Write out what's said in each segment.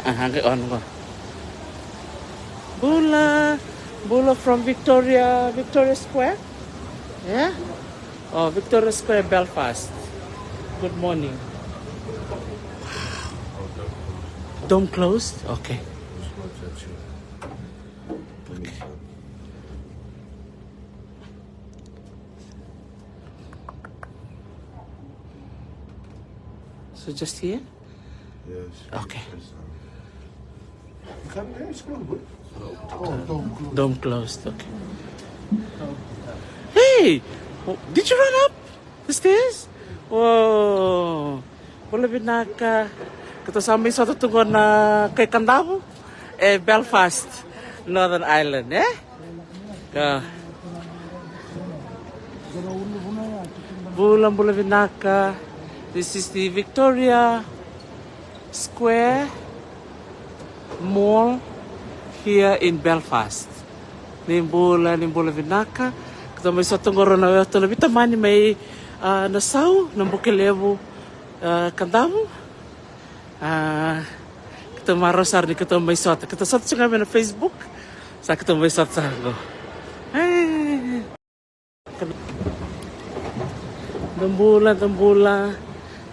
hanggang on ko. Bula from Victoria Square. Yeah. Oh, Victoria Square, Belfast. Good morning. Dome closed. Okay. So just here? Yes. Okay. You come there, it's closed. Oh, Dome closed. Okay. Hey! Did you run up the stairs? Whoa! Wala binaka. Kita sambil satu tunggu na kay Kandavo. Belfast, Northern Ireland, eh? Bulan binaka. This is the Victoria Square Mall here in Belfast. Nimbula vinaka. Kita may sa tungoro na ito labi tamani may nasaw ng Bukelevu Kandavo. Kita marosar ni kita may sot. Kita sot sa kami na Facebook. Sa kita may sot sa ko. Dambula.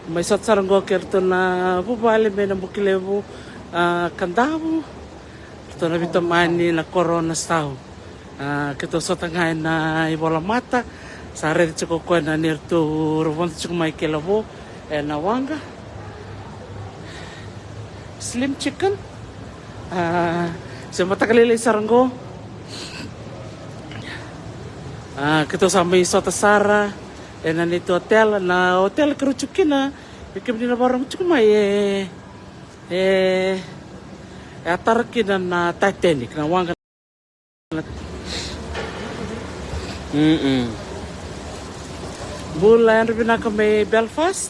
May sot sa ko kerto na bubali may ng Bukelevu Kandavo. Ito na bitamani na corona staw. Kita sotangain na ibola mata sa red chiko ko na near to rovon chiko may kelabo na wanga slim chicken sa matakalilay saranggo kita sa may sota sara na nito hotel kerucukin na bikin din na barang chiko may atarkin na Titanic na wanga Bulan binaka may Belfast,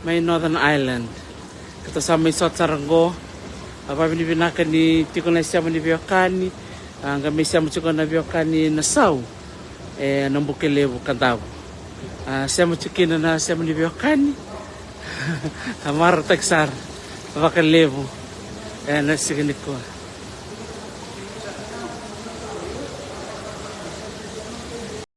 may Northern Ireland. Kita sa may sot saranggo. Apa binaka ni tiko na siya ni Biokani, ang kami siya mo tiko na Biokani na saw ng Bukelevu Kandavo. Siya mo tiko na siya ni Biokani. Amar tagsar Bukelevu. Na sige ko.